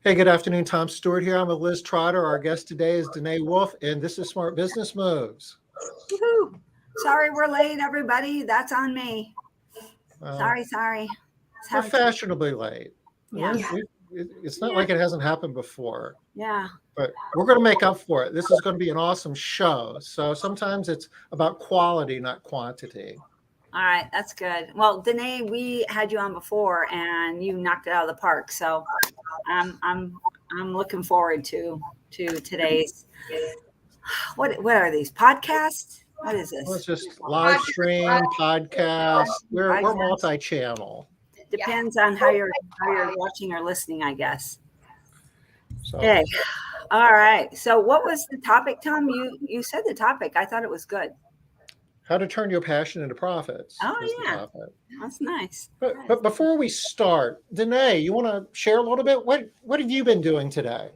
Hey, good afternoon. Tom Stewart here. I'm with Liz Trotter. Our guest today is Denai Wolfe, and this is Smart Business Moves. Woohoo! Sorry we're late, everybody. That's on me. Well, Sorry. we're Having some, fashionably late. yeah, It's not yeah, like it hasn't happened before, yeah. but we're going to make up for it. This is going to be an awesome show. So sometimes it's about quality, not quantity. All right, that's good. Well, Danae, we had you on before, and you knocked it out of the park. So I'm looking forward to today's. What are these podcasts? What is Well, it's this? just live stream, podcast. We're Podcast. multi-channel. Depends on how you're watching or listening, I guess. So Hey, all right. So, what was the topic, Tom? You said the topic. I thought it was good. how to turn your passion into profits is Oh the yeah, topic. that's nice. But before we start, Danae, you want to share a little bit? What have you been doing today?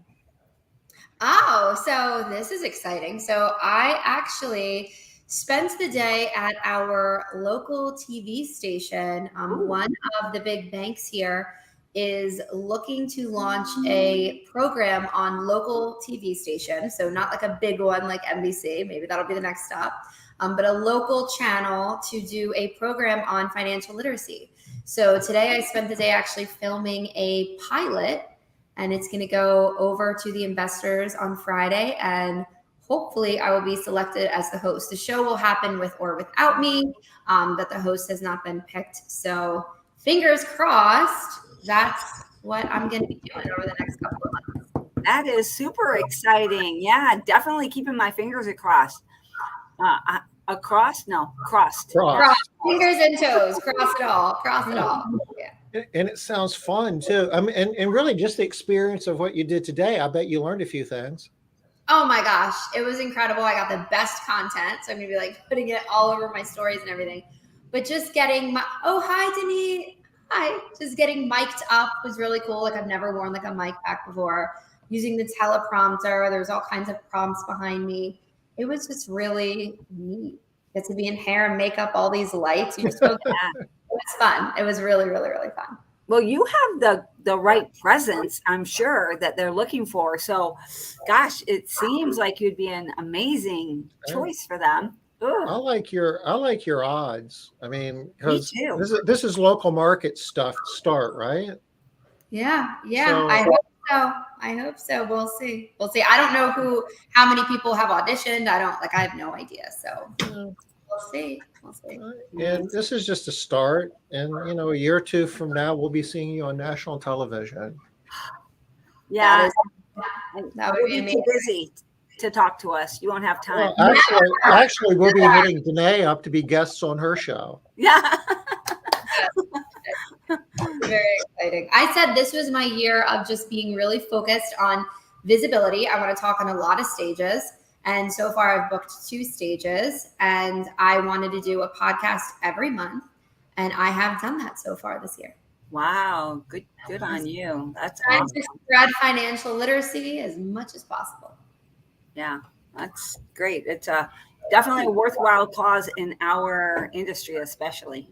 Oh, so this is exciting. So I actually spent the day at our local TV station. One of the big banks here is looking to launch a program on local TV station. So not like a big one like NBC, maybe that'll be the next stop, but a local channel to do a program on financial literacy. So today I spent the day actually filming a pilot, and it's going to go over to the investors on Friday, and hopefully I will be selected as the host. The show will happen with or without me, but the host has not been picked. So fingers crossed, that's what I'm going to be doing over the next couple of months. That is super exciting. Yeah, definitely keeping my fingers across. Across? No, crossed. Cross, fingers and toes, cross it all, Yeah. And it sounds fun too. I mean, and really just the experience of what you did today. I bet you learned a few things. Oh my gosh, it was incredible. I got the best content. So I'm going to be like putting it all over my stories and everything. But just getting hi, Denise. Hi. Just getting mic'd up was really cool. Like I've never worn like a mic back before. Using the teleprompter. There's all kinds of prompts behind me. It was just really neat. Get to be in hair and makeup, all these lights. You just go, it was fun. It was really, really, really fun. Well, you have the right presence, I'm sure, that they're looking for. So, gosh, it seems like you'd be an amazing choice for them. Ooh, I like your odds. I mean, me because too. this is local market stuff to start, right? Yeah. So, I hope so. We'll see. I don't know how many people have auditioned. I have no idea. So we'll see. and this is just a start. And a year or two from now, we'll be seeing you on national television. Yeah, That would you'll be be amazing. too busy to talk to us. You won't have time. Well, actually, we'll be hitting Danae up to be guests on her show. Yeah. Very exciting. I said this was my year of just being really focused on visibility. I want to talk on a lot of stages. And so far I've booked 2 stages, and I wanted to do a podcast every month. And I have done that so far this year. Wow. Good on you. That's Trying awesome. to spread financial literacy as much as possible. Yeah, that's great. It's definitely a worthwhile cause in our industry, especially.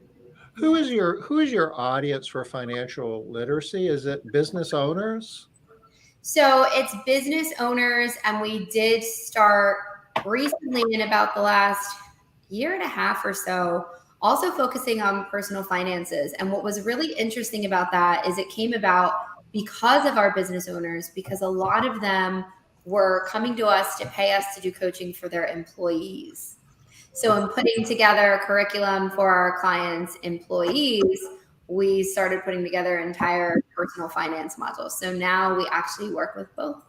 Who is your audience for financial literacy? Is it business owners? So it's business owners, and we did start recently in about the last year and a half or so, also focusing on personal finances. And what was really interesting about that is it came about because of our business owners, because a lot of them were coming to us to pay us to do coaching for their employees. So in putting together a curriculum for our clients' employees, we started putting together entire personal finance modules. So now we actually work with both.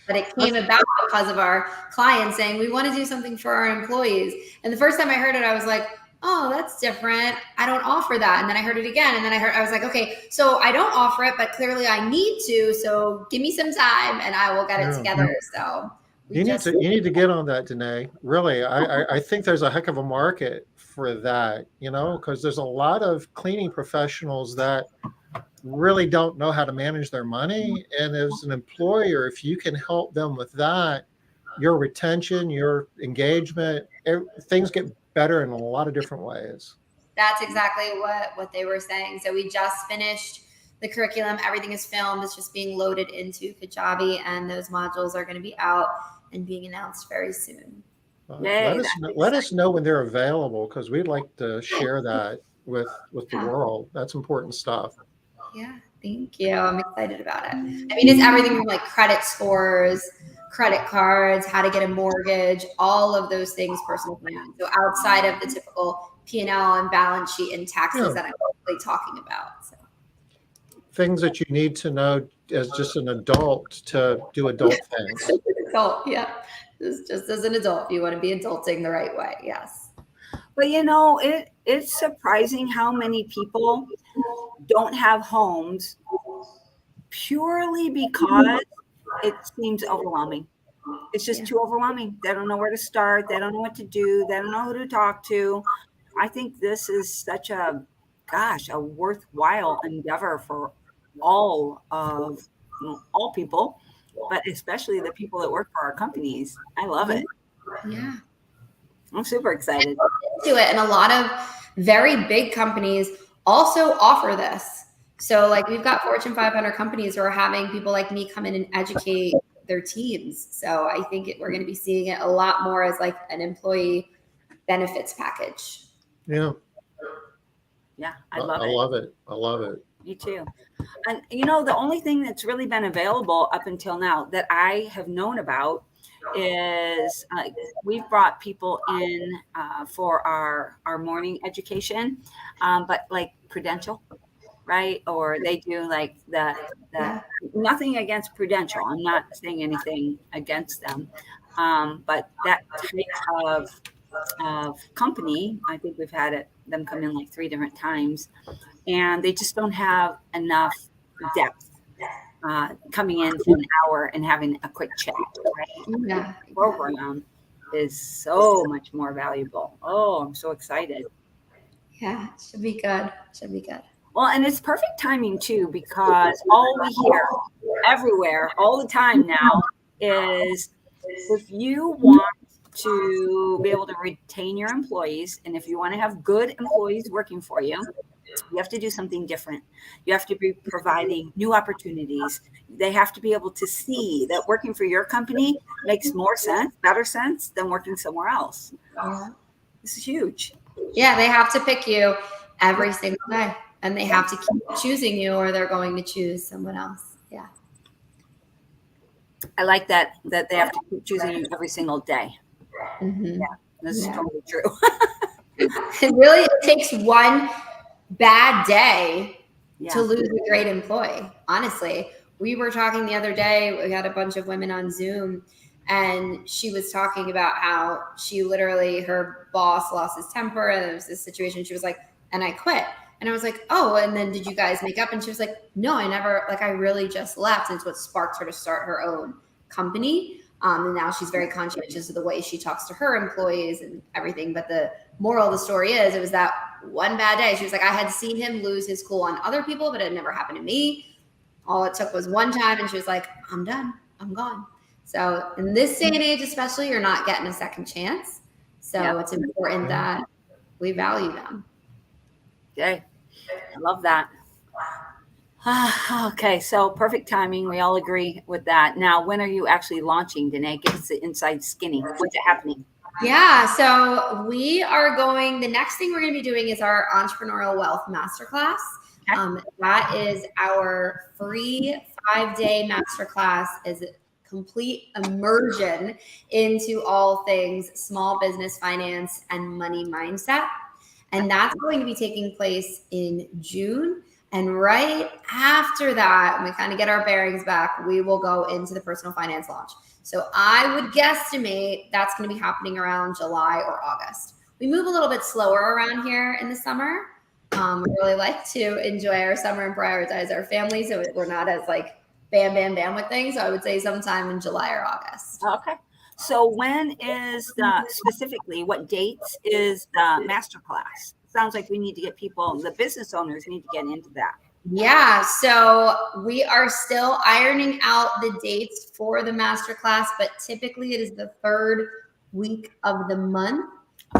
But it came about because of our clients saying, we want to do something for our employees. And the first time I heard it, I was like, oh, that's different. I don't offer that. And then I heard it again. And then I was like, okay, so I don't offer it, but clearly I need to. So give me some time and I will get it together. So you need to get on that, Denai. Really, I think there's a heck of a market for that, because there's a lot of cleaning professionals that really don't know how to manage their money. And as an employer, if you can help them with that, your retention, your engagement, things get better in a lot of different ways. That's exactly what they were saying. So we just finished the curriculum. Everything is filmed. It's just being loaded into Kajabi, and those modules are going to be out and being announced very soon. Yay, Let us know when they're available, because we'd like to share that with the world. That's important stuff. Yeah, thank you. I'm excited about it. I mean, it's everything from like credit scores, credit cards, how to get a mortgage, all of those things, personal finance. So outside of the typical P&L and balance sheet and taxes that I'm really talking about. So. Things that you need to know as just an adult to do adult things. Adult, yeah. Just as an adult, you want to be adulting the right way. Yes. But it's surprising how many people don't have homes purely because it seems overwhelming. It's just too overwhelming. They don't know where to start. They don't know what to do. They don't know who to talk to. I think this is such a worthwhile endeavor for all people, but especially the people that work for our companies. I love it. Yeah. I'm super excited. To it. And a lot of very big companies also offer this. So like we've got Fortune 500 companies who are having people like me come in and educate their teams. So I think we're going to be seeing it a lot more as like an employee benefits package. Yeah. Yeah, I love it. I love it. Me too. And the only thing that's really been available up until now that I have known about is we've brought people in for our morning education, but like Prudential, right? Or they do like the nothing against Prudential. I'm not saying anything against them, but that type of company, I think we've had them come in like 3 different times, and they just don't have enough depth coming in for an hour and having a quick chat. Right? Yeah. The program is so much more valuable. Oh, I'm so excited. Yeah, it should be good. Should be good. Well, and it's perfect timing too, because all we hear everywhere all the time now is if you want to be able to retain your employees, and if you want to have good employees working for you, you have to do something different. You have to be providing new opportunities. They have to be able to see that working for your company makes better sense than working somewhere else. This is huge. Yeah, they have to pick you every single day, and they have to keep choosing you, or they're going to choose someone else. Yeah. I like that they have to keep choosing you every single day. Mm-hmm. Yeah, this is totally true. It takes one bad day to lose a great employee. Honestly, we were talking the other day, we had a bunch of women on Zoom, and she was talking about how she literally, her boss lost his temper, and there was this situation. She was like, and I quit. And I was like, oh, and then did you guys make up? And she was like, no, I never, I really just left. And it's what sparked her to start her own company. And now she's very conscientious of the way she talks to her employees and everything. But the moral of the story is, it was that one bad day. She was like, I had seen him lose his cool on other people, but it never happened to me. All it took was one time. And she was like, I'm done. I'm gone. So in this day and age, especially, you're not getting a second chance. So it's important that we value them. Okay. I love that. Okay, so perfect timing. We all agree with that. Now, when are you actually launching, Denai? Give us the inside skinny. What's happening? Yeah, so the next thing we're going to be doing is our Entrepreneurial Wealth Masterclass. That is our free 5-day masterclass, is complete immersion into all things small business finance and money mindset. And that's going to be taking place in June. And right after that, when we kind of get our bearings back, we will go into the personal finance launch. So I would guesstimate that's going to be happening around July or August. We move a little bit slower around here in the summer. We really like to enjoy our summer and prioritize our family, so we're not as bam, bam, bam with things. So I would say sometime in July or August. Okay. So when is specifically, what dates is the masterclass? Sounds like we need to get the business owners need to get into that. Yeah, so we are still ironing out the dates for the masterclass, but typically it is the 3rd week of the month.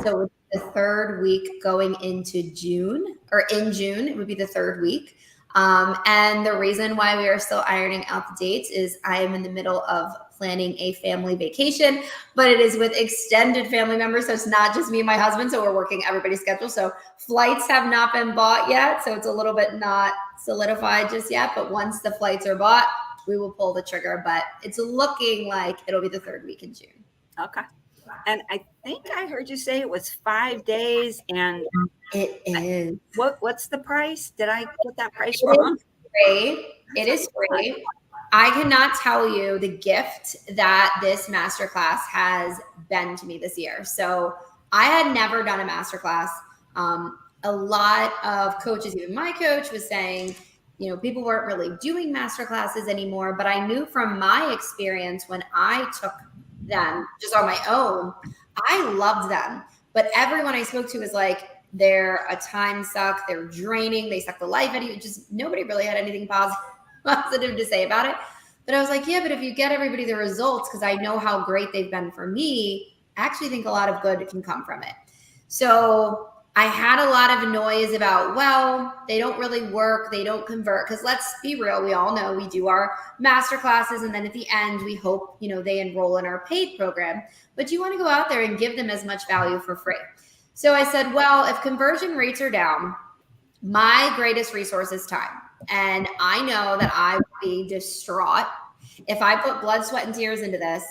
So it's the 3rd week going into June, or in June, it would be the 3rd week. And the reason why we are still ironing out the dates is I am in the middle of planning a family vacation, but it is with extended family members. So it's not just me and my husband. So we're working everybody's schedule. So flights have not been bought yet. So it's a little bit not solidified just yet. But once the flights are bought, we will pull the trigger. But it's looking like it'll be the 3rd week in June. Okay. And I think I heard you say it was 5 days. And it is. What's the price? Did I get that price It wrong? is free. It is free. I cannot tell you the gift that this masterclass has been to me this year. So I had never done a masterclass. A lot of coaches, even my coach, was saying, you know, people weren't really doing masterclasses anymore. But I knew from my experience when I took them just on my own, I loved them. But everyone I spoke to was like, they're a time suck, they're draining, they suck the life out of you. Just nobody really had anything positive to say about it. But I was like, yeah, but if you get everybody the results, because I know how great they've been for me, I actually think a lot of good can come from it. So I had a lot of noise about, well, they don't really work, they don't convert. Because let's be real, we all know we do our master classes, and then at the end, we hope, you know, they enroll in our paid program. But you want to go out there and give them as much value for free. So I said, well, if conversion rates are down, my greatest resource is time. And I know that I would be distraught if I put blood, sweat, and tears into this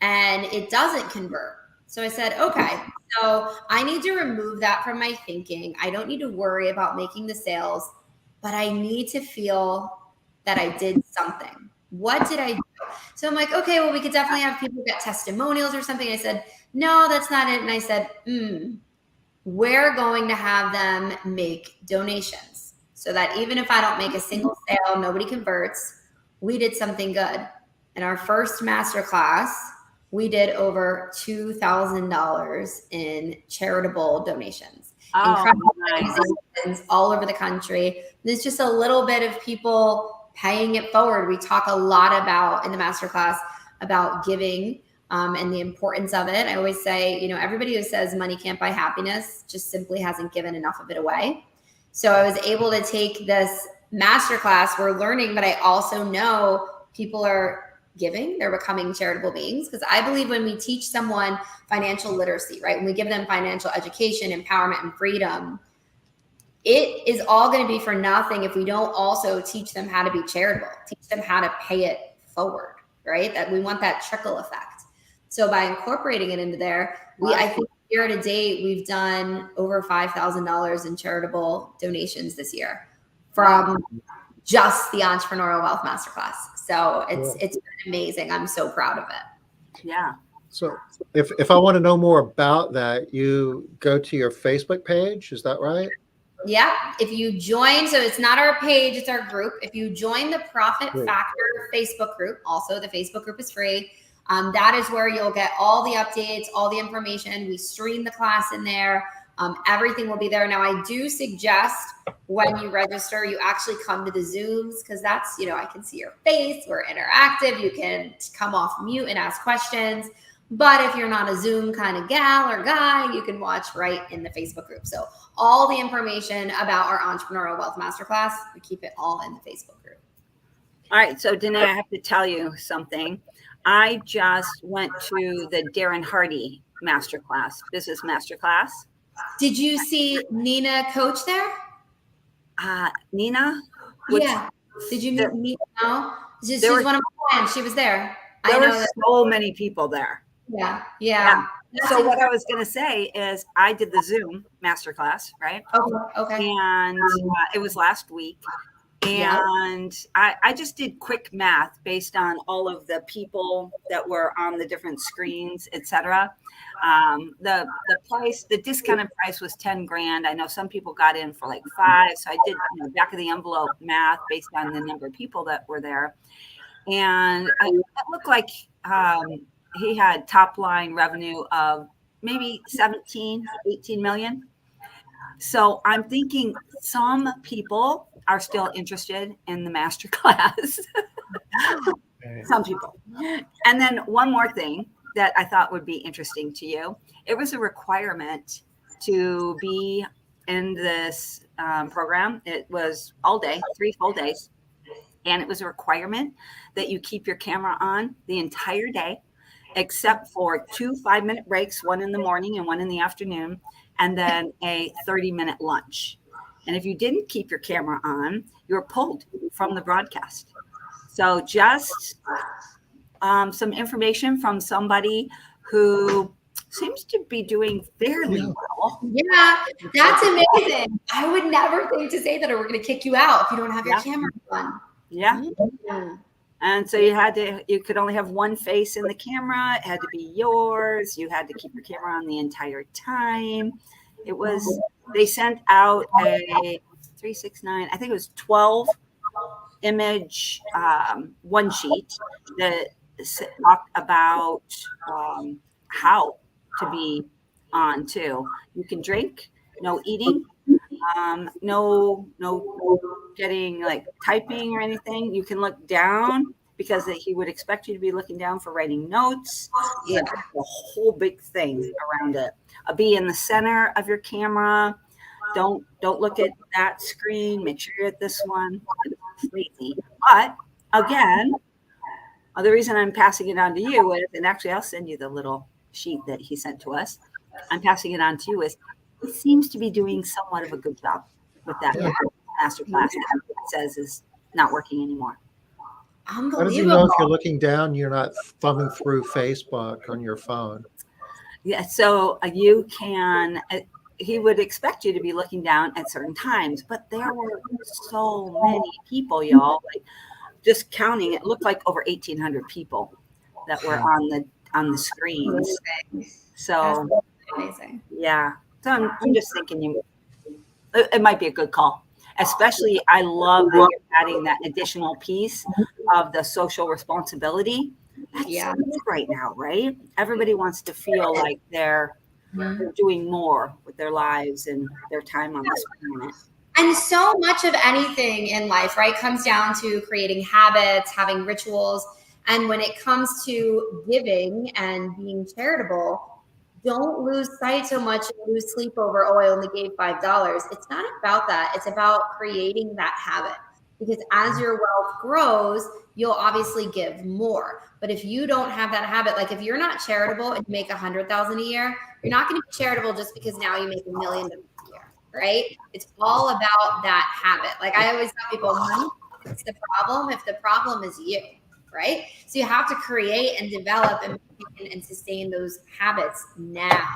and it doesn't convert. So I said, okay, so I need to remove that from my thinking. I don't need to worry about making the sales, but I need to feel that I did something. What did I do? So I'm like, okay, well, we could definitely have people get testimonials or something. I said, no, that's not it. And I said, we're going to have them make donations so that even if I don't make a single sale, nobody converts, we did something good. In our first masterclass, we did over $2,000 in charitable donations. Incredible organizations all over the country. There's just a little bit of people paying it forward. We talk a lot about in the masterclass about giving and the importance of it. I always say, you know, everybody who says money can't buy happiness just simply hasn't given enough of it away. So I was able to take this masterclass. We're learning, but I also know people are giving, they're becoming charitable beings, because I believe when we teach someone financial literacy, right, when we give them financial education, empowerment, and freedom, it is all going to be for nothing if we don't also teach them how to be charitable, teach them how to pay it forward, right? That we want that trickle effect. So by incorporating it into there, I think year to date, we've done over $5,000 in charitable donations this year from just the Entrepreneurial Wealth Masterclass. So it's been amazing. I'm so proud of it. Yeah. So if I want to know more about that, you go to your Facebook page. Is that right? Yeah. If you join, so it's not our page, it's our group. If you join the Profit Factor Facebook group, also the Facebook group is free. That is where you'll get all the updates, all the information. We stream the class in there. Everything will be there. Now, I do suggest when you register, you actually come to the Zooms, because that's, you know, I can see your face. We're interactive. You can come off mute and ask questions. But if you're not a Zoom kind of gal or guy, you can watch right in the Facebook group. So all the information about our Entrepreneurial Wealth Masterclass, we keep it all in the Facebook group. All right. So, Denai, I have to tell you something. I just went to the Darren Hardy masterclass, business masterclass. Did you see Nina coach there? Nina? Yeah. Did you meet Nina? No? She's one of my friends. She was there. There were so many people there. Yeah. So what I was going to say is I did the Zoom masterclass, right? Okay. And it was last week. And I just did quick math based on all of the people that were on the different screens, etc. The price, the discounted price was 10 grand. I know some people got in for like 5. So I did back of the envelope math based on the number of people that were there. And it looked like he had top line revenue of maybe 18 million. So I'm thinking some people are still interested in the masterclass. Some people. And then one more thing that I thought would be interesting to you. It was a requirement to be in this program. It was all day, 3 full days. And it was a requirement that you keep your camera on the entire day, except for 2 5-minute breaks, one in the morning and one in the afternoon, and then a 30-minute lunch. And if you didn't keep your camera on, you were pulled from the broadcast. So just some information from somebody who seems to be doing fairly well. Yeah, that's amazing. I would never think to say that we're going to kick you out if you don't have your camera on. Yeah. And so you could only have one face in the camera. It had to be yours. You had to keep your camera on the entire time. They sent out a 369, I think it was 12 image one sheet that talked about how to be on too. You can drink, no eating, no getting like typing or anything. You can look down because he would expect you to be looking down for writing notes. He had a whole big thing around it. Be in the center of your camera. Don't look at that screen. Make sure you're at this one. It's crazy. But again, the reason I'm passing it on to you is, and actually I'll send you the little sheet that he sent to us. I'm passing it on to you is he seems to be doing somewhat of a good job with that master class that says is not working anymore. How does he know if you're looking down, you're not thumbing through Facebook on your phone? Yeah, so you can, he would expect you to be looking down at certain times, but there were so many people, y'all. Like, just counting, it looked like over 1,800 people that were on the screens. So, amazing. Yeah. So I'm just thinking it might be a good call. Especially, I love that you're adding that additional piece of the social responsibility. That's big right now, right? Everybody wants to feel like they're doing more with their lives and their time on this planet. And so much of anything in life, right, comes down to creating habits, having rituals. And when it comes to giving and being charitable, don't lose sight so much and lose sleep over, oh, I only gave $5. It's not about that. It's about creating that habit. Because as your wealth grows, you'll obviously give more. But if you don't have that habit, like if you're not charitable and you make $100,000 a year, you're not going to be charitable just because now you make $1 million a year, right? It's all about that habit. Like I always tell people, money is the problem if the problem is you, right? So you have to create and develop and sustain those habits now.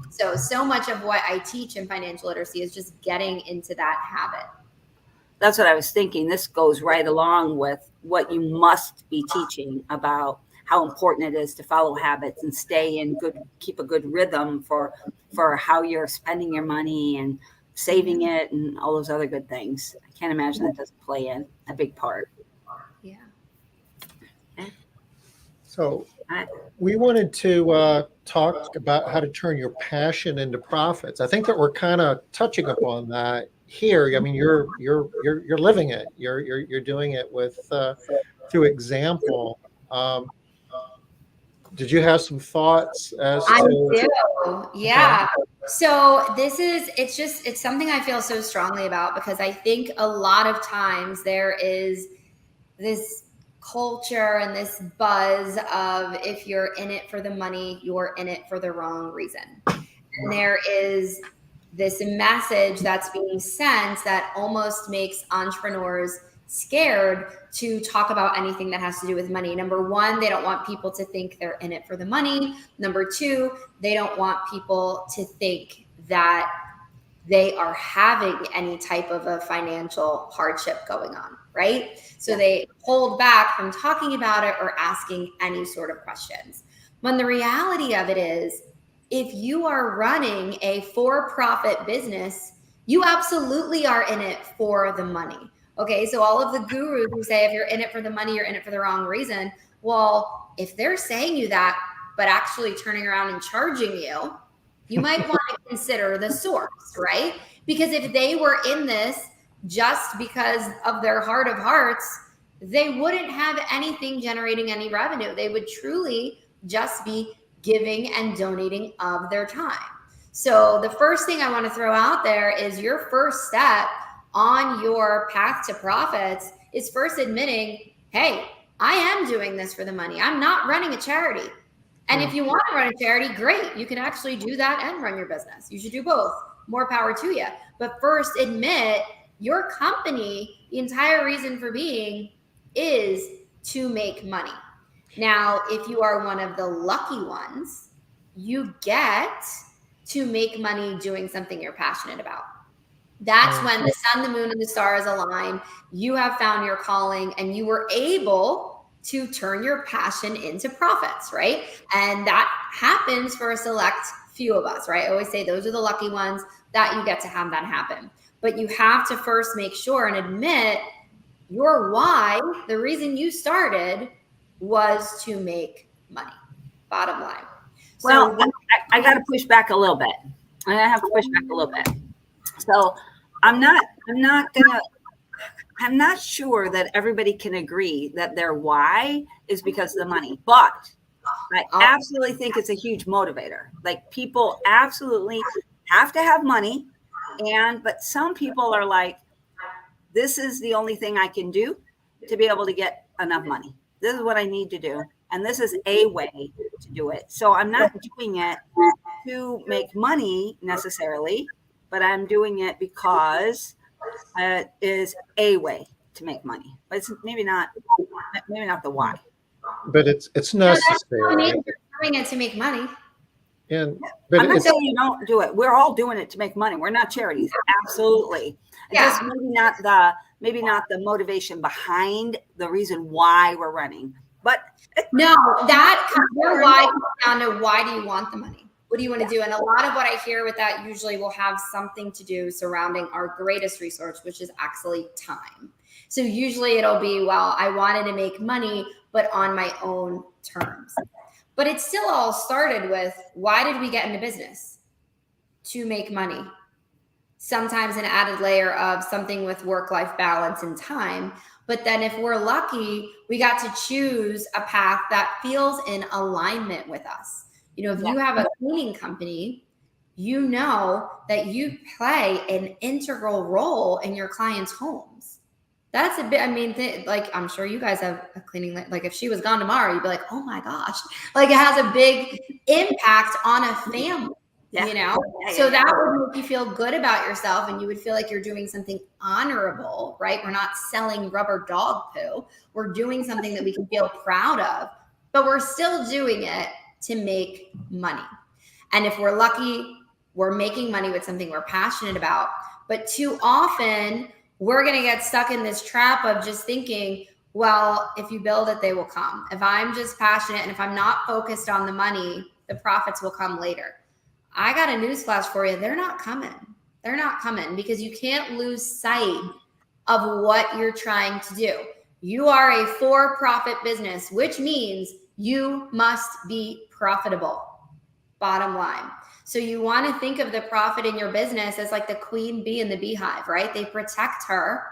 So much of what I teach in financial literacy is just getting into that habit. That's what I was thinking. This goes right along with what you must be teaching about how important it is to follow habits and keep a good rhythm for how you're spending your money and saving it and all those other good things. I can't imagine that doesn't play in a big part. Yeah. Okay. So we wanted to talk about how to turn your passion into profits. I think that we're kind of touching upon that here. I mean, you're living it. You're doing it with through example. Did you have some thoughts as to? I do. Yeah. Okay. So it's something I feel so strongly about because I think a lot of times there is this culture and this buzz of if you're in it for the money, you're in it for the wrong reason. And there is this message that's being sent that almost makes entrepreneurs scared to talk about anything that has to do with money. Number one, they don't want people to think they're in it for the money. Number two, they don't want people to think that they are having any type of a financial hardship going on, right? So they hold back from talking about it or asking any sort of questions. When the reality of it is, if you are running a for-profit business, you absolutely are in it for the money. Okay, so all of the gurus who say if you're in it for the money, you're in it for the wrong reason. Well, if they're saying you that, but actually turning around and charging you, you might want to consider the source, right? Because if they were in this just because of their heart of hearts, they wouldn't have anything generating any revenue. They would truly just be giving and donating of their time. So the first thing I want to throw out there is your first step on your path to profits is first admitting, hey, I am doing this for the money. I'm not running a charity. And if you want to run a charity, great. You can actually do that and run your business. You should do both. More power to you. But first admit your company, the entire reason for being is to make money. Now, if you are one of the lucky ones, you get to make money doing something you're passionate about. That's when the sun, the moon, and the stars align. You have found your calling and you were able to turn your passion into profits, right? And that happens for a select few of us, right? I always say those are the lucky ones that you get to have that happen. But you have to first make sure and admit your why, the reason you started was to make money. Bottom line. Well, I got to push back a little bit. I have to push back a little bit. So I'm not sure that everybody can agree that their why is because of the money, but I absolutely think it's a huge motivator. Like people absolutely have to have money, but some people are like, this is the only thing I can do to be able to get enough money. This is what I need to do. And this is a way to do it. So I'm not doing it to make money necessarily, but I'm doing it because it is a way to make money. But it's maybe not the why. But it's necessary. You're doing it to make money. And I'm not saying you don't do it. We're all doing it to make money. We're not charities. Absolutely. Yeah. Just maybe not the motivation behind the reason why we're running. But no, your why comes down to why do you want the money? What do you want to do? And a lot of what I hear with that usually will have something to do surrounding our greatest resource, which is actually time. So usually it'll be, well, I wanted to make money, but on my own terms. But it still all started with, why did we get into business? To make money. Sometimes an added layer of something with work-life balance and time. But then if we're lucky, we got to choose a path that feels in alignment with us. You know, if you have a cleaning company, you know that you play an integral role in your clients' homes. That's a bit, I mean, like, I'm sure you guys have a cleaning, like if she was gone tomorrow, you'd be like, oh my gosh, like it has a big impact on a family. You know, so that would make you feel good about yourself and you would feel like you're doing something honorable, right? We're not selling rubber dog poo. We're doing something that we can feel proud of, but we're still doing it to make money. And if we're lucky, we're making money with something we're passionate about. But too often we're going to get stuck in this trap of just thinking, well, if you build it, they will come. If I'm just passionate and if I'm not focused on the money, the profits will come later. I got a newsflash for you. They're not coming. They're not coming because you can't lose sight of what you're trying to do. You are a for-profit business, which means you must be profitable. Bottom line. So you want to think of the profit in your business as like the queen bee in the beehive, right? They protect her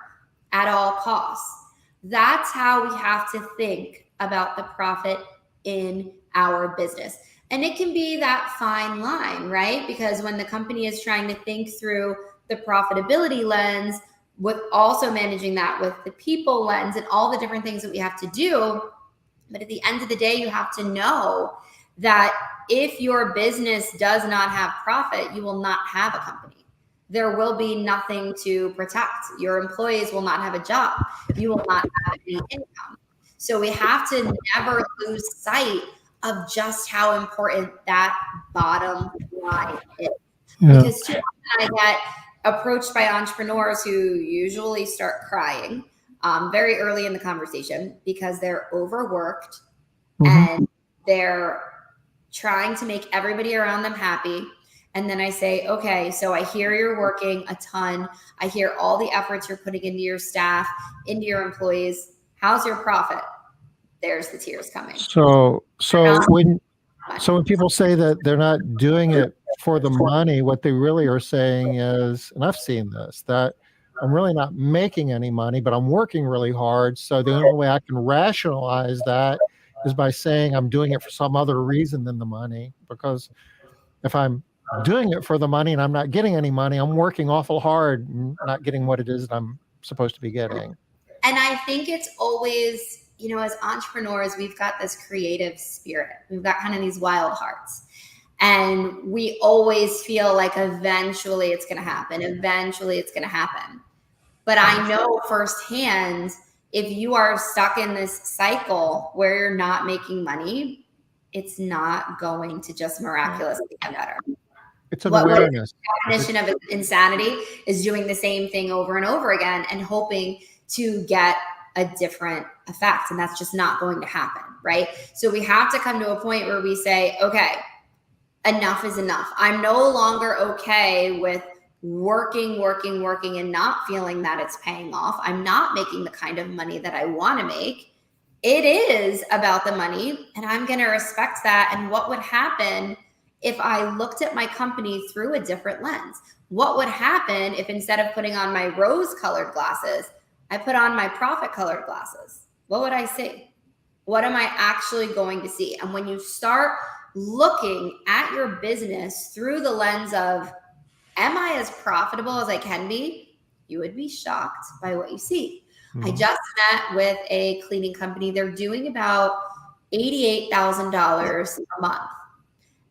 at all costs. That's how we have to think about the profit in our business. And it can be that fine line, right? Because when the company is trying to think through the profitability lens, with also managing that with the people lens and all the different things that we have to do. But at the end of the day, you have to know that if your business does not have profit, you will not have a company. There will be nothing to protect. Your employees will not have a job. You will not have any income. So we have to never lose sight of just how important that bottom line is. Yeah. Because too often I get approached by entrepreneurs who usually start crying very early in the conversation because they're overworked and they're trying to make everybody around them happy. And then I say, okay, so I hear you're working a ton. I hear all the efforts you're putting into your staff, into your employees. How's your profit? There's the tears coming. So when people say that they're not doing it for the money, what they really are saying is, and I've seen this, that I'm really not making any money, but I'm working really hard. So the only way I can rationalize that is by saying I'm doing it for some other reason than the money. Because if I'm doing it for the money and I'm not getting any money. I'm working awful hard and not getting what it is that I'm supposed to be getting. And I think it's always, as entrepreneurs, we've got this creative spirit. We've got kind of these wild hearts. And we always feel like eventually it's going to happen. Eventually it's going to happen. But I know firsthand, if you are stuck in this cycle where you're not making money, it's not going to just miraculously get better. It's an awareness. The definition of insanity is doing the same thing over and over again and hoping to get a different effect. And that's just not going to happen, right? So we have to come to a point where we say, okay, enough is enough. I'm no longer okay with working and not feeling that it's paying off. I'm not making the kind of money that I want to make. It is about the money, and I'm going to respect that. And what would happen if I looked at my company through a different lens? What would happen if instead of putting on my rose-colored glasses, I put on my profit-colored glasses? What would I see? What am I actually going to see? And when you start looking at your business through the lens of, am I as profitable as I can be? You would be shocked by what you see. Mm-hmm. I just met with a cleaning company. They're doing about $88,000 a month.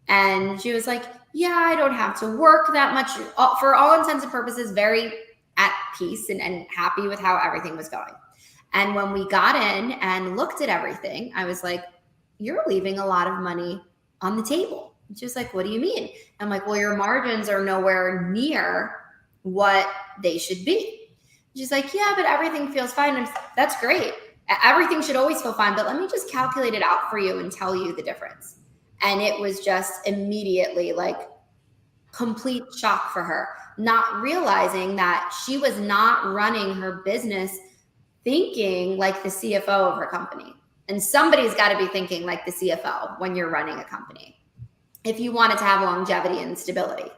And she was like, yeah, I don't have to work that much. For all intents and purposes, very at peace and happy with how everything was going. And when we got in and looked at everything, I was like, you're leaving a lot of money on the table. And she was like, what do you mean? I'm like, well, your margins are nowhere near what they should be. She's like, yeah, but everything feels fine. And that's great. Everything should always feel fine, but let me just calculate it out for you and tell you the difference. And it was just immediately like complete shock for her, not realizing that she was not running her business thinking like the CFO of her company. And somebody's got to be thinking like the CFO when you're running a company, if you want it to have longevity and stability.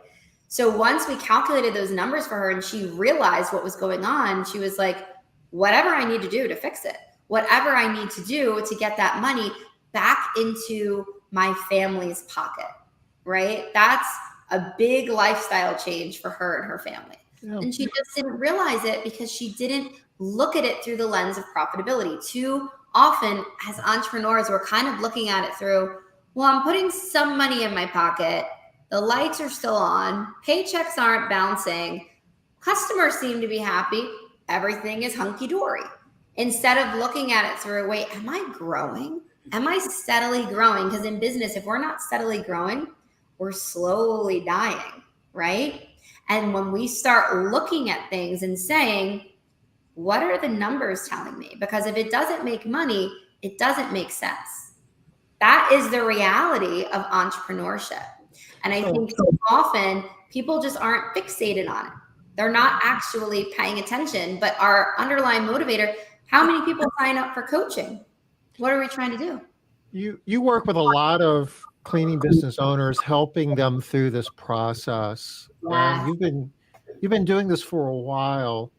So once we calculated those numbers for her and she realized what was going on, she was like, whatever I need to do to fix it, whatever I need to do to get that money back into my family's pocket, right? That's a big lifestyle change for her and her family. Yeah. And she just didn't realize it because she didn't look at it through the lens of profitability. Too often as entrepreneurs, we're kind of looking at it through, well, I'm putting some money in my pocket. The lights are still on. Paychecks aren't bouncing. Customers seem to be happy. Everything is hunky-dory. Instead of looking at it through, wait, am I growing? Am I steadily growing? Because in business, if we're not steadily growing, we're slowly dying, right? And when we start looking at things and saying, what are the numbers telling me? Because if it doesn't make money, it doesn't make sense. That is the reality of entrepreneurship. And I think so often people just aren't fixated on it. They're not actually paying attention, but our underlying motivator, how many people sign up for coaching? What are we trying to do? You work with a lot of cleaning business owners, helping them through this process. Yeah. And you've been doing this for a while.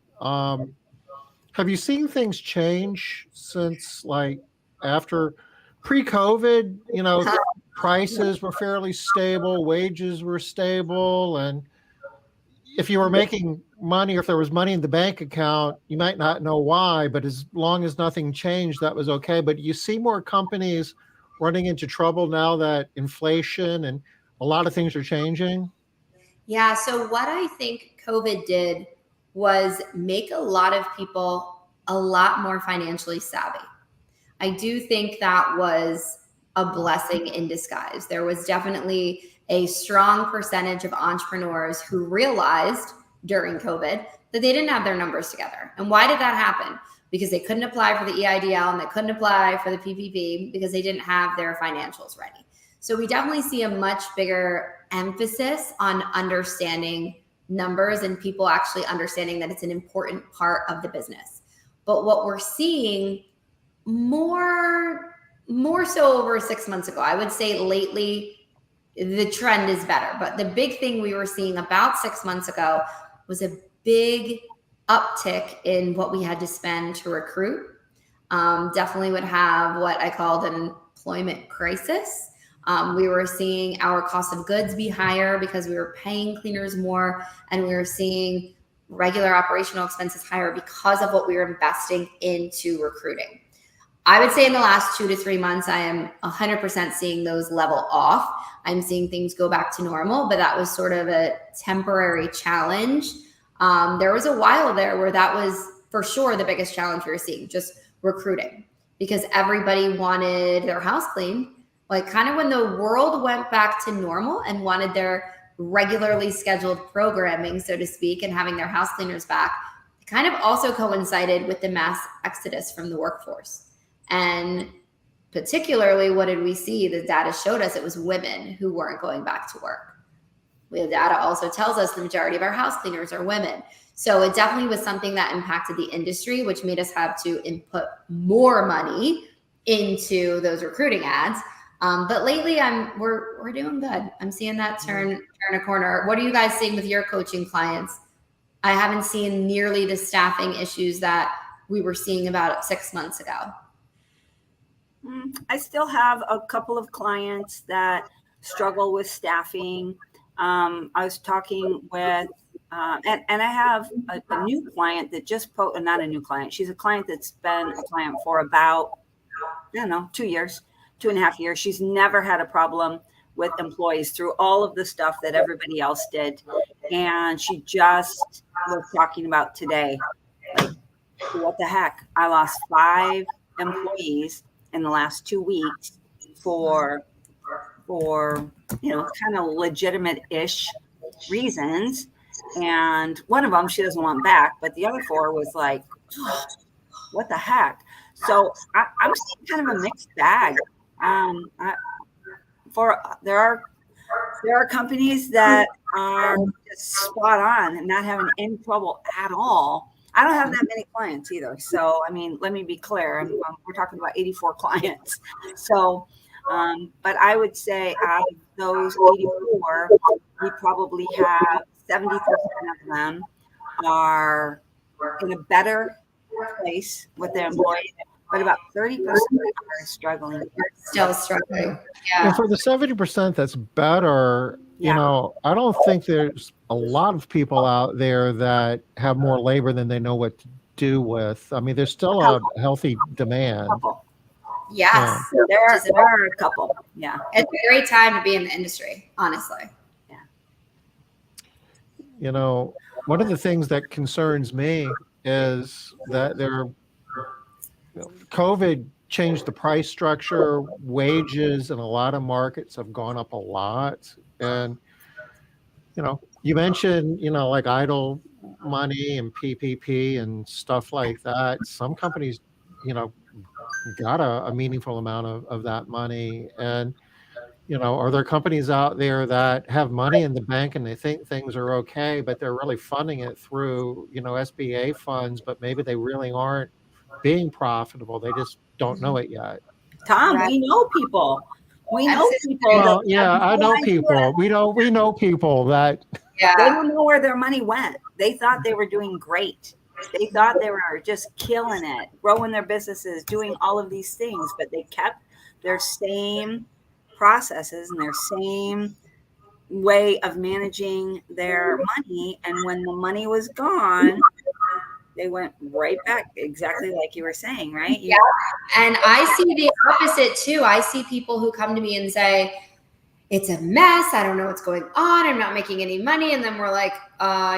Have you seen things change since, like, after pre-COVID, prices were fairly stable, wages were stable, and if you were making money, or if there was money in the bank account, you might not know why, but as long as nothing changed, that was okay. But you see more companies running into trouble now that inflation and a lot of things are changing? Yeah, so what I think COVID did was make a lot of people a lot more financially savvy. I do think that was a blessing in disguise. There was definitely a strong percentage of entrepreneurs who realized during COVID that they didn't have their numbers together. And why did that happen? Because they couldn't apply for the EIDL and they couldn't apply for the PPP because they didn't have their financials ready. So we definitely see a much bigger emphasis on understanding numbers and people actually understanding that it's an important part of the business. But what we're seeing more so over 6 months ago, I would say lately, the trend is better. But the big thing we were seeing about 6 months ago was a big uptick in what we had to spend to recruit. Definitely would have what I called an employment crisis. We were seeing our cost of goods be higher because we were paying cleaners more, and we were seeing regular operational expenses higher because of what we were investing into recruiting. I would say in the last 2 to 3 months, I am 100% seeing those level off. I'm seeing things go back to normal, but that was sort of a temporary challenge. There was a while there where that was for sure the biggest challenge we were seeing, just recruiting, because everybody wanted their house cleaned. Like kind of when the world went back to normal and wanted their regularly scheduled programming, so to speak, and having their house cleaners back, it kind of also coincided with the mass exodus from the workforce. And particularly, what did we see? The data showed us it was women who weren't going back to work. The data also tells us the majority of our house cleaners are women. So it definitely was something that impacted the industry, which made us have to input more money into those recruiting ads. But lately, we're doing good. I'm seeing that turn a corner. What are you guys seeing with your coaching clients? I haven't seen nearly the staffing issues that we were seeing about 6 months ago. I still have a couple of clients that struggle with staffing. I was talking with, and I have a new client that just not a new client. She's a client that's been a client for about, 2 years, 2.5 years. She's never had a problem with employees through all of the stuff that everybody else did. And she just was talking about today, like, what the heck? I lost 5 employees in the last 2 weeks for kind of legitimate-ish reasons. And one of them she doesn't want back, but the other 4 was like, oh, what the heck? So I'm seeing kind of a mixed bag. There are companies that are just spot on and not having any trouble at all. I don't have that many clients either. So, I mean, let me be clear. We're talking about 84 clients. So, but I would say out of those 84, we probably have 70% of them are in a better place with their employees, but about 30% are struggling. Still struggling. Yeah. And for the 70% that's better, I don't think there's a lot of people out there that have more labor than they know what to do with. I mean, there's still a healthy demand. Yes, there are a couple. Yeah, it's a great time to be in the industry, honestly. Yeah. One of the things that concerns me is that COVID changed the price structure. Wages in a lot of markets have gone up a lot. And, you mentioned, like idle money and PPP and stuff like that. Some companies, got a meaningful amount of that money. And, are there companies out there that have money in the bank and they think things are okay, but they're really funding it through, SBA funds, but maybe they really aren't being profitable. They just don't know it yet. Tom, we know people. We know people. Well, I know people. We know people that they don't know where their money went. They thought they were doing great. They thought they were just killing it, growing their businesses, doing all of these things, but they kept their same processes and their same way of managing their money. And when the money was gone, they went right back, exactly like you were saying, right? Yeah. And I see the opposite too. I see people who come to me and say, it's a mess. I don't know what's going on. I'm not making any money. And then we're like,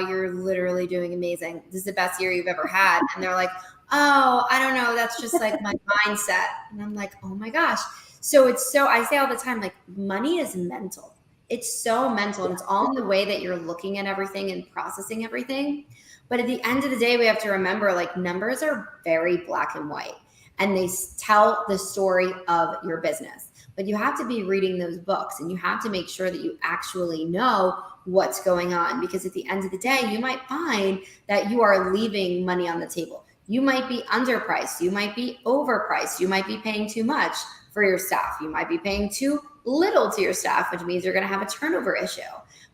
you're literally doing amazing. This is the best year you've ever had. And they're like, oh, I don't know. That's just like my mindset. And I'm like, oh my gosh. So I say all the time, like, money is mental. It's so mental, and it's all in the way that you're looking at everything and processing everything. But at the end of the day, we have to remember, like, numbers are very black and white, and they tell the story of your business. But you have to be reading those books, and you have to make sure that you actually know what's going on, because at the end of the day, you might find that you are leaving money on the table. You might be underpriced. You might be overpriced. You might be paying too much for your staff. You might be paying too little to your staff, which means you're going to have a turnover issue.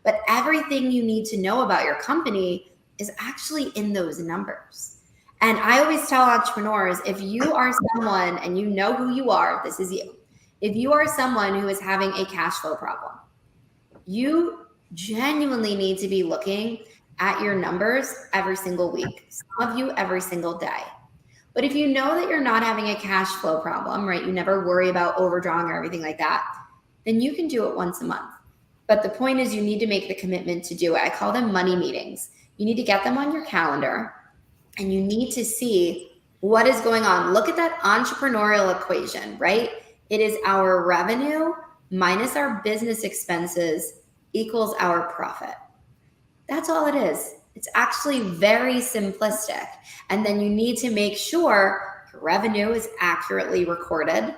But everything you need to know about your company is actually in those numbers. And I always tell entrepreneurs, if you are someone and you know who you are, this is you. If you are someone who is having a cash flow problem, you genuinely need to be looking at your numbers every single week, some of you every single day. But if you know that you're not having a cash flow problem, right, you never worry about overdrawing or everything like that, then you can do it once a month. But the point is you need to make the commitment to do it. I call them money meetings. You need to get them on your calendar and you need to see what is going on. Look at that entrepreneurial equation, right? It is our revenue minus our business expenses equals our profit. That's all it is. It's actually very simplistic. And then you need to make sure your revenue is accurately recorded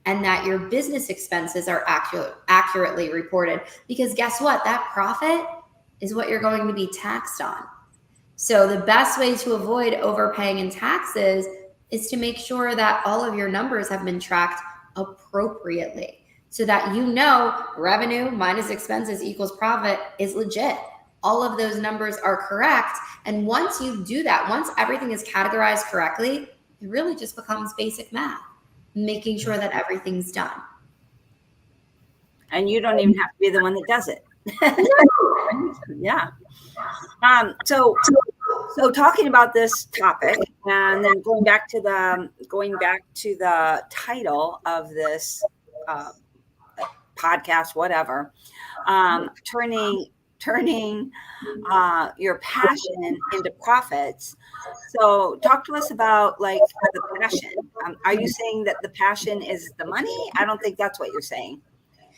and that your business expenses are accurately reported. Because guess what? That profit is what you're going to be taxed on. So the best way to avoid overpaying in taxes is to make sure that all of your numbers have been tracked appropriately so that you know revenue minus expenses equals profit is legit. All of those numbers are correct. And once you do that, once everything is categorized correctly, it really just becomes basic math, making sure that everything's done. And you don't even have to be the one that does it. Yeah. So talking about this topic and then going back to the title of this podcast, whatever, turning your passion into profits. So talk to us about like the passion. Are you saying that the passion is the money? I don't think that's what you're saying,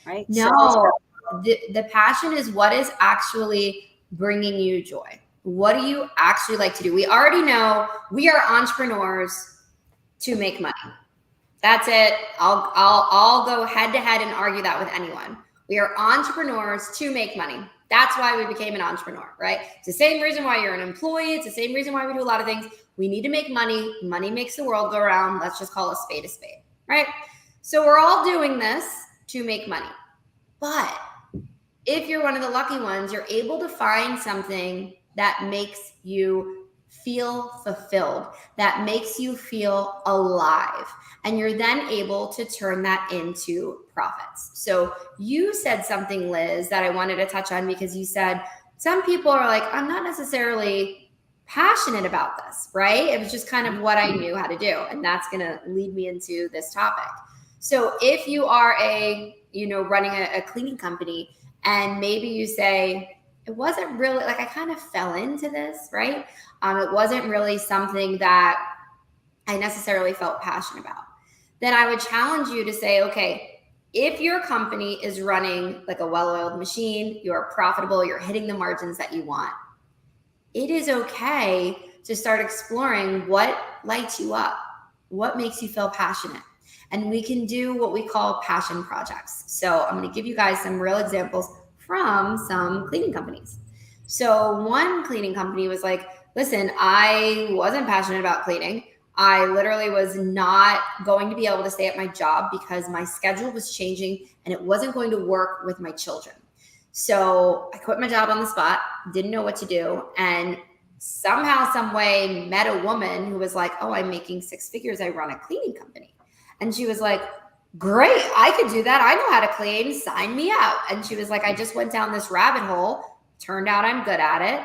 right? No, the passion is what is actually bringing you joy. What do you actually like to do? We already know we are entrepreneurs to make money. That's it. I'll go head to head and argue that with anyone. We are entrepreneurs to make money. That's why we became an entrepreneur, right? It's the same reason why you're an employee. It's the same reason why we do a lot of things. We need to make money. Money makes the world go round. Let's just call a spade, right? So we're all doing this to make money. But if you're one of the lucky ones, you're able to find something that makes you feel fulfilled, that makes you feel alive. And you're then able to turn that into profits. So you said something, Liz, that I wanted to touch on because you said some people are like, I'm not necessarily passionate about this, right? It was just kind of what I knew how to do. And that's going to lead me into this topic. So if you are running a cleaning company and maybe you say, it wasn't really like I kind of fell into this, right? It wasn't really something that I necessarily felt passionate about. Then I would challenge you to say, okay, if your company is running like a well-oiled machine, you're profitable, you're hitting the margins that you want, it is okay to start exploring what lights you up, what makes you feel passionate. And we can do what we call passion projects. So I'm going to give you guys some real examples from some cleaning companies. So one cleaning company was like, listen, I wasn't passionate about cleaning. I literally was not going to be able to stay at my job because my schedule was changing and it wasn't going to work with my children. So I quit my job on the spot, didn't know what to do. And somehow, some way met a woman who was like, oh, I'm making six figures. I run a cleaning company. And she was like, great, I could do that. I know how to clean, sign me up. And she was like, I just went down this rabbit hole. Turned out I'm good at it.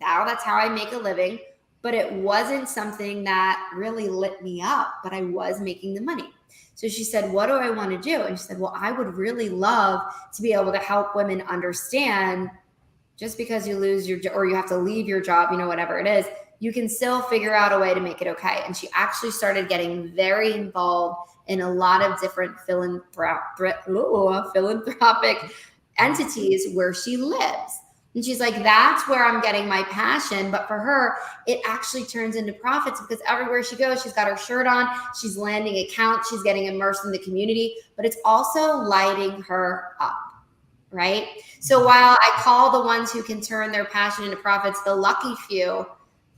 Now that's how I make a living. But it wasn't something that really lit me up, but I was making the money. So she said, what do I want to do? And she said, well, I would really love to be able to help women understand just because you lose your or you have to leave your job, whatever it is, you can still figure out a way to make it okay. And she actually started getting very involved in a lot of different philanthropic entities where she lives. And she's like, that's where I'm getting my passion. But for her, it actually turns into profits because everywhere she goes, she's got her shirt on, she's landing accounts, she's getting immersed in the community, but it's also lighting her up, right? So while I call the ones who can turn their passion into profits the lucky few,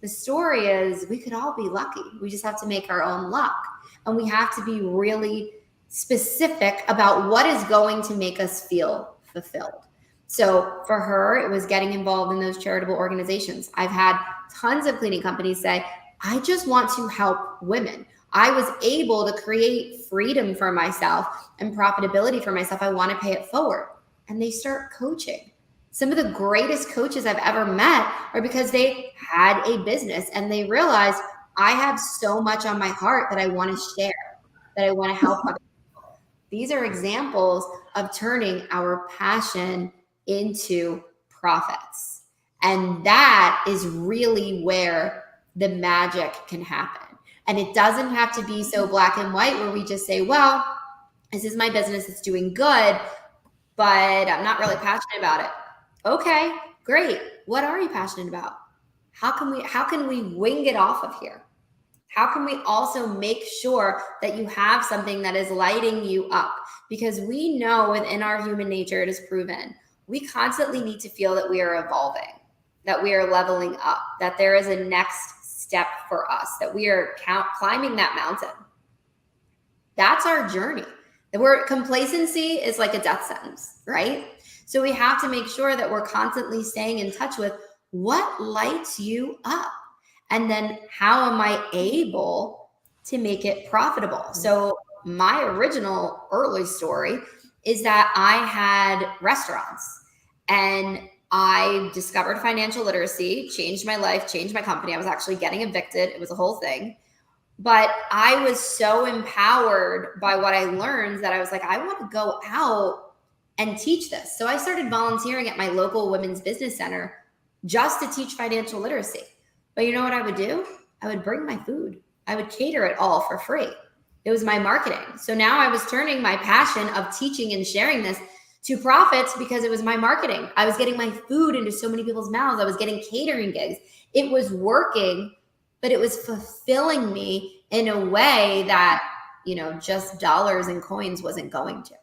the story is we could all be lucky. We just have to make our own luck. And we have to be really specific about what is going to make us feel fulfilled. So for her, it was getting involved in those charitable organizations. I've had tons of cleaning companies say, I just want to help women. I was able to create freedom for myself and profitability for myself. I want to pay it forward. And they start coaching. Some of the greatest coaches I've ever met are because they had a business and they realized, I have so much on my heart that I want to share, that I want to help other people. These are examples of turning our passion into profits. And that is really where the magic can happen. And it doesn't have to be so black and white where we just say, well, this is my business, it's doing good, but I'm not really passionate about it. Okay, great. What are you passionate about? How can we wing it off of here? How can we also make sure that you have something that is lighting you up? Because we know within our human nature, it is proven, we constantly need to feel that we are evolving, that we are leveling up, that there is a next step for us, that we are climbing that mountain. That's our journey. Complacency is like a death sentence, right? So we have to make sure that we're constantly staying in touch with what lights you up. And then how am I able to make it profitable? So my original early story is that I had restaurants and I discovered financial literacy, changed my life, changed my company. I was actually getting evicted. It was a whole thing. But I was so empowered by what I learned that I was like, I want to go out and teach this. So I started volunteering at my local women's business center just to teach financial literacy. But you know what I would do? I would bring my food. I would cater it all for free. It was my marketing. So now I was turning my passion of teaching and sharing this to profits because it was my marketing. I was getting my food into so many people's mouths. I was getting catering gigs. It was working, but it was fulfilling me in a way that, just dollars and coins wasn't going to.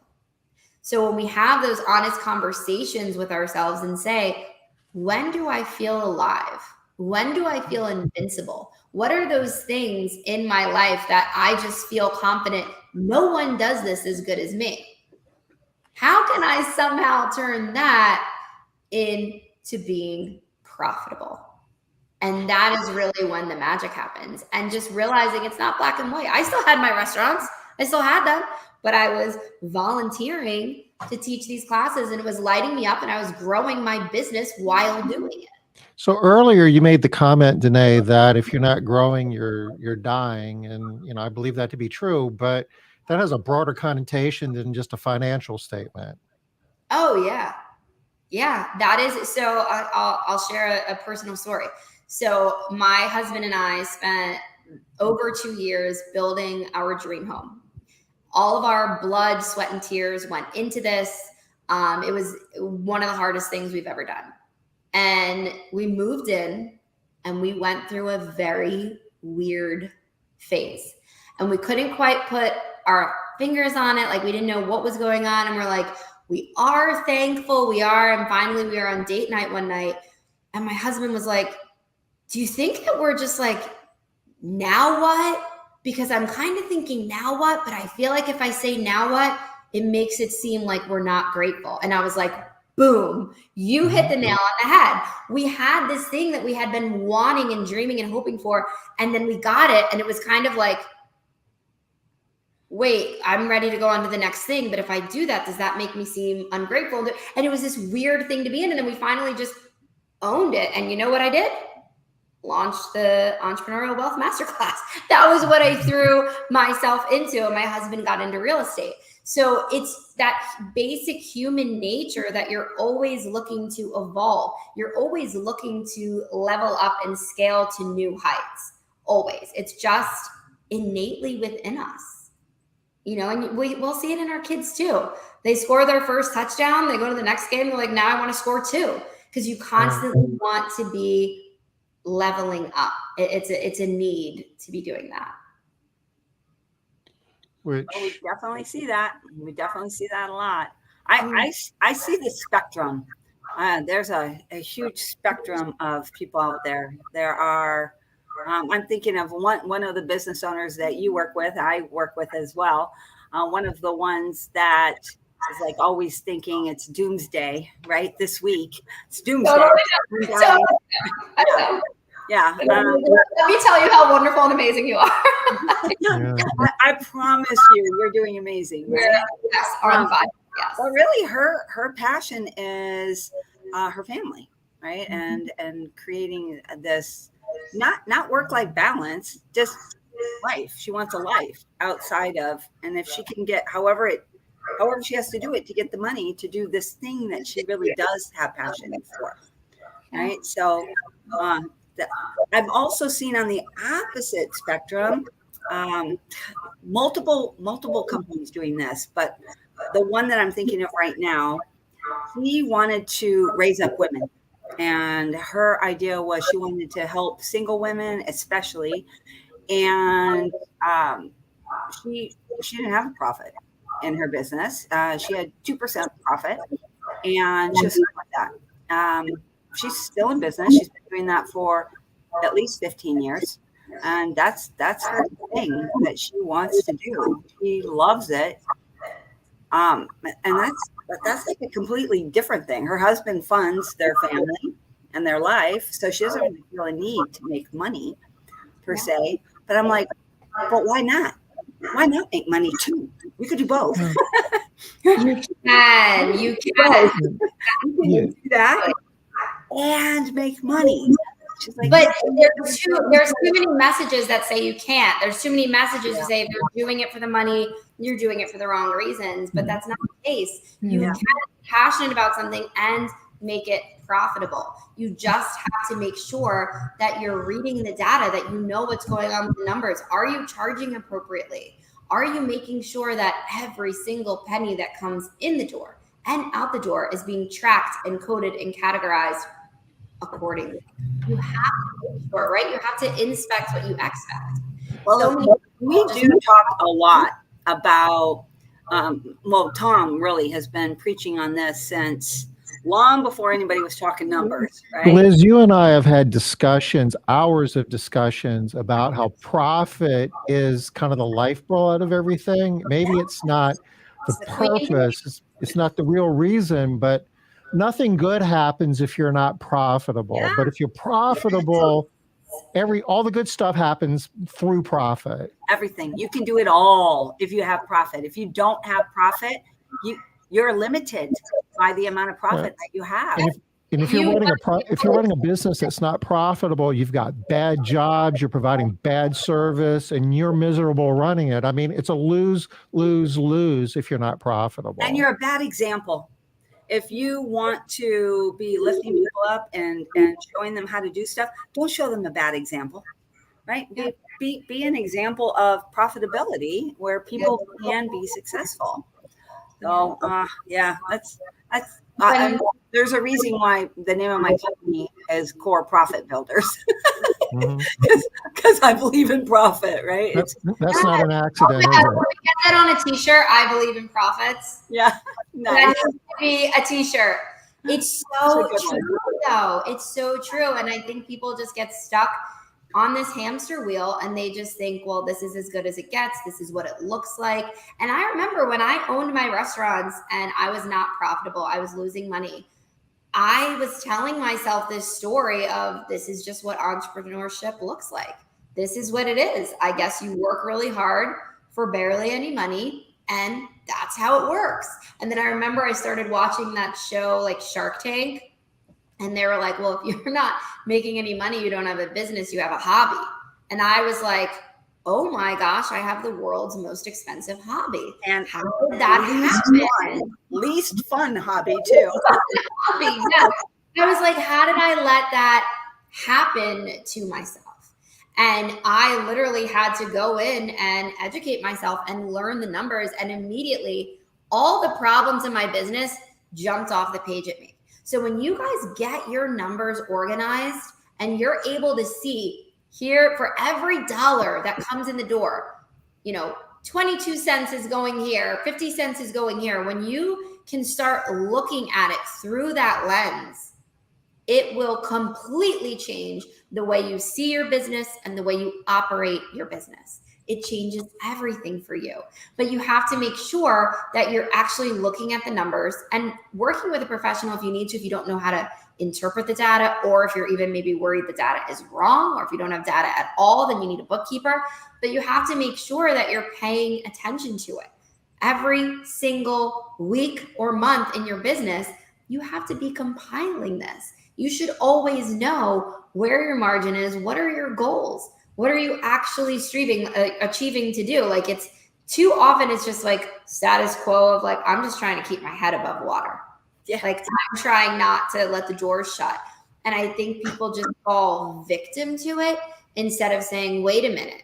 So when we have those honest conversations with ourselves and say, when do I feel alive? When do I feel invincible? What are those things in my life that I just feel confident no one does this as good as me? How can I somehow turn that into being profitable? And that is really when the magic happens. And just realizing it's not black and white. I still had my restaurants. I still had them, but I was volunteering to teach these classes and it was lighting me up and I was growing my business while doing it. So earlier you made the comment, Denai, that if you're not growing, you're dying. And, I believe that to be true, but that has a broader connotation than just a financial statement. Oh, yeah. Yeah, that is. So I'll share a personal story. So my husband and I spent over 2 years building our dream home. All of our blood, sweat, and tears went into this. It was one of the hardest things we've ever done. And we moved in and we went through a very weird phase. And we couldn't quite put our fingers on it. Like we didn't know what was going on. And we're like, we are thankful we are. And finally we were on date night one night. And my husband was like, do you think that we're just like, now what? Because I'm kind of thinking now what, but I feel like if I say now what, it makes it seem like we're not grateful. And I was like, boom, you hit the nail on the head. We had this thing that we had been wanting and dreaming and hoping for, and then we got it. And it was kind of like, wait, I'm ready to go on to the next thing. But if I do that, does that make me seem ungrateful? And it was this weird thing to be in. And then we finally just owned it. And you know what I did? Launched the Entrepreneurial Wealth Masterclass. That was what I threw myself into. And my husband got into real estate. So it's that basic human nature that you're always looking to evolve. You're always looking to level up and scale to new heights. Always. It's just innately within us. And we'll see it in our kids too. They score their first touchdown. They go to the next game. They're like, now I want to score 2. Because you constantly want to be leveling up. It's a need to be doing that. Which we definitely see that. We definitely see that a lot. I see the spectrum. There's a huge spectrum of people out there. There are, I'm thinking of one of the business owners that you work with, I work with as well. One of the ones that is like always thinking it's doomsday, right? This week, it's doomsday. Yeah. Let me tell you how wonderful and amazing you are. Yeah. I promise you're doing amazing. Right? Yes, on fire. Yes. But really, her passion is her family, right? And creating this not work-life balance, just life. She wants a life outside of, and if she can get however she has to do it to get the money to do this thing that she really does have passion for, right? So I've also seen on the opposite spectrum multiple companies doing this, but the one that I'm thinking of right now, she wanted to raise up women, and her idea was she wanted to help single women especially, and she didn't have a profit in her business. She had 2% profit, and she was fine with that. She's still in business. She's been doing that for at least 15 years. And that's her thing that she wants to do. She loves it. And that's like a completely different thing. Her husband funds their family and their life. So she doesn't really feel a need to make money per se. But I'm like, but why not? Why not make money too? We could do both. You can. You can. You do that and make money. She's like, but there's too many messages that say you can't. There's too many messages to say if you're doing it for the money, you're doing it for the wrong reasons. But that's not the case. You can be passionate about something and make it profitable. You just have to make sure that you're reading the data, that you know what's going on with the numbers. Are you charging appropriately? Are you making sure that every single penny that comes in the door and out the door is being tracked and coded and categorized accordingly? You have to make sure, right? You have to inspect what you expect. Well, we do talk a lot about, Tom really has been preaching on this since long before anybody was talking numbers, right? Liz, you and I have had discussions, hours of discussions about how profit is kind of the lifeblood of everything. Maybe it's not the purpose, it's not the real reason, but nothing good happens if you're not profitable. Yeah. But if you're profitable, all the good stuff happens through profit. Everything. You can do it all if you have profit. If you don't have profit, you're limited by the amount of profit that you have. And if you're running a business that's not profitable, you've got bad jobs, you're providing bad service, and you're miserable running it. I mean, it's a lose, lose, lose if you're not profitable. And you're a bad example. If you want to be lifting people up and showing them how to do stuff, don't show them a bad example, right? Be an example of profitability where people can be successful. So there's a reason why the name of my company is Core Profit Builders, because I believe in profit, right? That's not an accident, is it? Get that on a t-shirt. I believe in profits. Yeah, nice. That needs to be a t-shirt. It's so true, though. It's so true, and I think people just get stuck on this hamster wheel and they just think, well, this is as good as it gets. This is what it looks like. And I remember when I owned my restaurants and I was not profitable, I was losing money. I was telling myself this story of this is just what entrepreneurship looks like. This is what it is. I guess you work really hard for barely any money and that's how it works. And then I remember I started watching that show like Shark Tank. And they were like, well, if you're not making any money, you don't have a business, you have a hobby. And I was like, oh my gosh, I have the world's most expensive hobby. And how did that happen? Least fun hobby too. Hobby, yeah. I was like, how did I let that happen to myself? And I literally had to go in and educate myself and learn the numbers. And immediately all the problems in my business jumped off the page at me. So when you guys get your numbers organized and you're able to see here for every dollar that comes in the door, 22 cents is going here, 50 cents is going here. When you can start looking at it through that lens, it will completely change the way you see your business and the way you operate your business. It changes everything for you. But you have to make sure that you're actually looking at the numbers and working with a professional if you need to, if you don't know how to interpret the data, or if you're even maybe worried the data is wrong, or if you don't have data at all, then you need a bookkeeper. But you have to make sure that you're paying attention to it. Every single week or month in your business, you have to be compiling this. You should always know where your margin is. What are your goals? What are you actually achieving to do? Like, it's too often it's just like status quo of like, I'm just trying to keep my head above water. Yeah. Like, I'm trying not to let the doors shut. And I think people just fall victim to it instead of saying, wait a minute,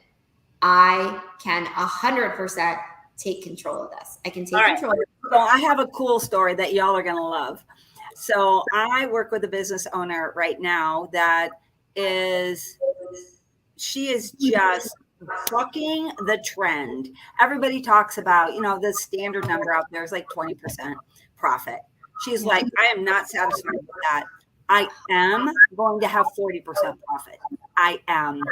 I can 100% take control of this. I can take control. So I have a cool story that y'all are going to love. So I work with a business owner right now that she is just bucking the trend. Everybody talks about, the standard number out there is like 20% profit. She's like, I am not satisfied with that. I am going to have 40% profit. I am.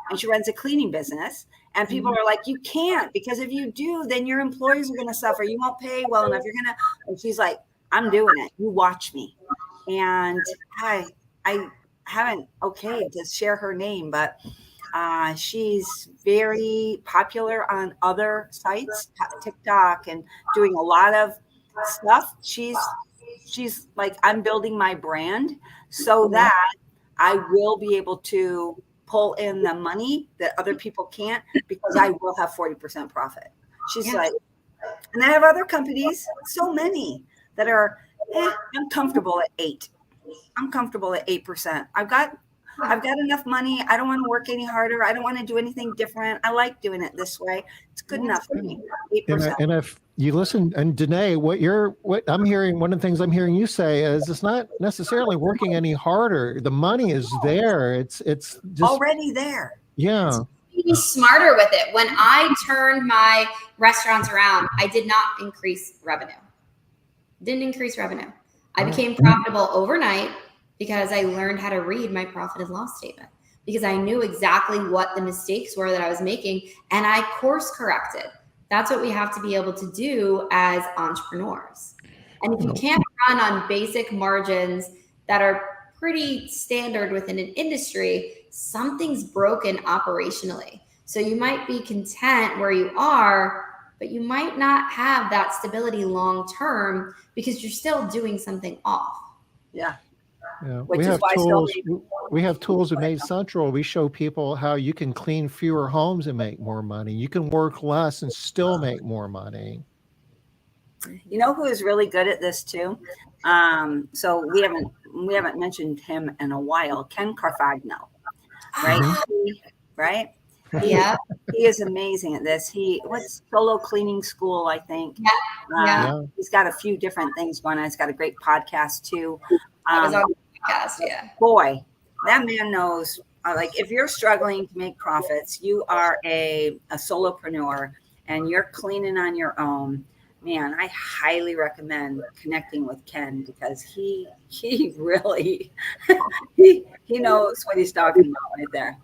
And she runs a cleaning business. And people are like, you can't, because if you do, then your employees are going to suffer. You won't pay well enough. And she's like, I'm doing it. You watch me. And I haven't okayed to share her name, but she's very popular on other sites, TikTok, and doing a lot of stuff. She's like, I'm building my brand so that I will be able to pull in the money that other people can't, because I will have 40% profit. She's like, and I have other companies, so many that are, I'm comfortable at 8. I'm comfortable at 8%. I've got enough money. I don't want to work any harder. I don't want to do anything different. I like doing it this way. It's good enough for me. 8%. And if you listen, and Denai, what I'm hearing, one of the things I'm hearing you say is it's not necessarily working any harder. The money is there. It's just already there. Yeah. Be smarter with it. When I turned my restaurants around, I did not increase revenue. Didn't increase revenue. I became profitable overnight because I learned how to read my profit and loss statement, because I knew exactly what the mistakes were that I was making, and I course corrected. That's what we have to be able to do as entrepreneurs. And if you can't run on basic margins that are pretty standard within an industry, something's broken operationally. So you might be content where you are, but you might not have that stability long term because you're still doing something off. Yeah. Yeah. We have tools at Made Central. We show people how you can clean fewer homes and make more money. You can work less and still make more money. You know who is really good at this too? So we haven't mentioned him in a while. Ken Carfagno, right? Right? Yeah. He is amazing at this. What's Solo Cleaning School, I think. Yeah. He's got a few different things going on. He's got a great podcast too. I was on the podcast, yeah. Boy, that man knows. Like, if you're struggling to make profits, you are a solopreneur and you're cleaning on your own. Man, I highly recommend connecting with Ken, because he really he knows what he's talking about right there.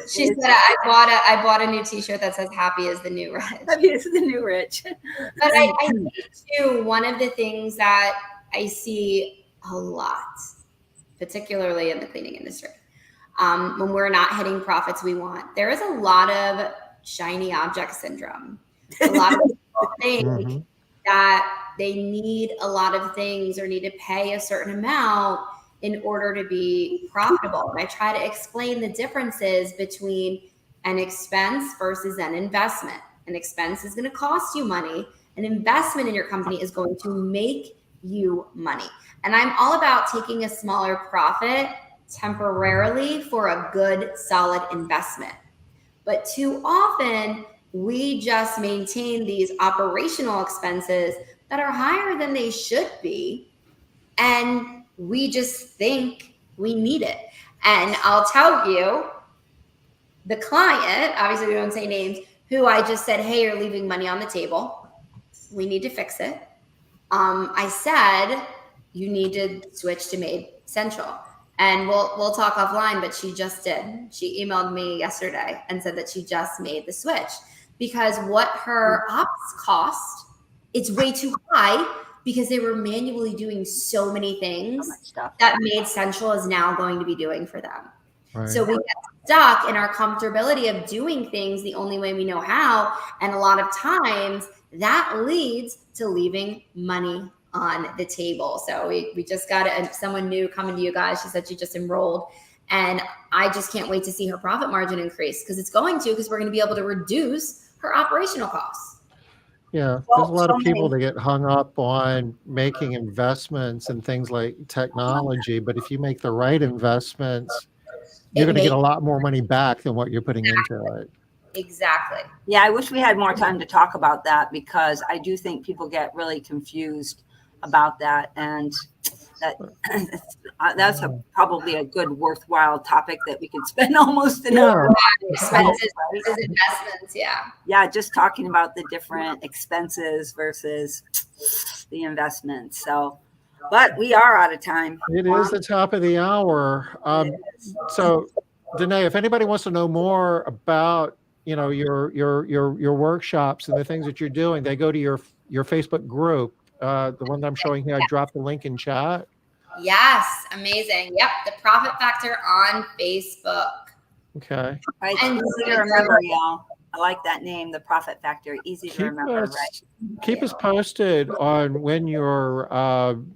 She said I bought a new T-shirt that says "Happy is the new rich." Happy is the new rich. But I think too, one of the things that I see a lot, particularly in the cleaning industry, when we're not hitting profits we want, there is a lot of shiny object syndrome. A lot of people think that they need a lot of things or need to pay a certain amount in order to be profitable. And I try to explain the differences between an expense versus an investment. An expense is going to cost you money. An investment in your company is going to make you money. And I'm all about taking a smaller profit temporarily for a good, solid investment. But too often, we just maintain these operational expenses that are higher than they should be. And we just think we need it. And I'll tell you, the client, obviously we don't say names, who I just said, hey, you're leaving money on the table. We need to fix it. I said, you need to switch to Made Central. And we'll talk offline, but she just did. She emailed me yesterday and said that she just made the switch, because what her ops cost, it's way too high because they were manually doing so many things So much stuff. that Made Central is now going to be doing for them. Right. So we get stuck in our comfortability of doing things the only way we know how. And a lot of times that leads to leaving money on the table. So we just got someone new coming to you guys. She said she just enrolled. And I just can't wait to see her profit margin increase, because it's going to, because we're going to be able to reduce her operational costs. Yeah, Well, there's a lot so of people many- that get hung up on making investments and things like technology, but if you make the right investments, you're going to get a lot more money back than what you're putting into it. Exactly. Yeah, I wish we had more time to talk about that, because I do think people get really confused about that, and that's probably a good worthwhile topic that we could spend almost an hour. Expenses versus investments. Yeah, just talking about the different expenses versus the investments. So, but we are out of time. It is the top of the hour. So, Denai, if anybody wants to know more about your workshops and the things that you're doing, they go to your Facebook group, the one that I'm showing here. I dropped the link in chat. Yes, amazing. Yep, the Profit Factor on Facebook. Okay. Right, easy to remember, y'all. I like that name, the Profit Factor. Easy to remember, right? Keep us posted on when your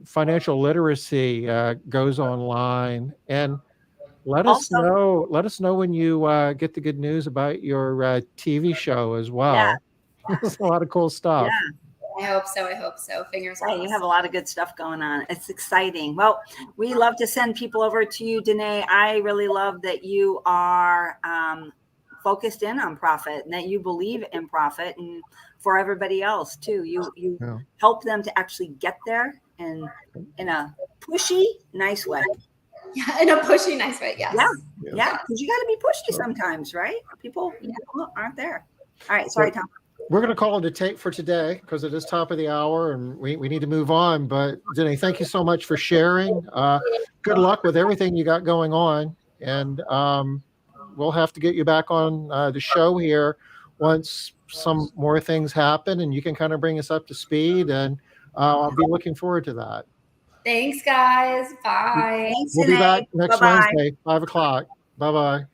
financial literacy goes online, and let us know when you get the good news about your TV show as well. Yeah. There's a lot of cool stuff. Yeah. I hope so. Fingers crossed. You have a lot of good stuff going on. It's exciting. Well, we love to send people over to you, Denai. I really love that you are focused in on profit and that you believe in profit, and for everybody else too. You help them to actually get there in a pushy, nice way. Yeah, in a pushy, nice way. Yes. Yeah. Because you got to be pushy sometimes, right? People aren't there. All right. Sorry, Tom. We're going to call it a tape for today, because it is top of the hour and we need to move on. But Denai, thank you so much for sharing. Good luck with everything you got going on. And we'll have to get you back on the show here once some more things happen and you can kind of bring us up to speed. And I'll be looking forward to that. Thanks, guys. Bye. Thanks, we'll be back Denai. next Bye-bye. Wednesday, 5 o'clock. Bye-bye.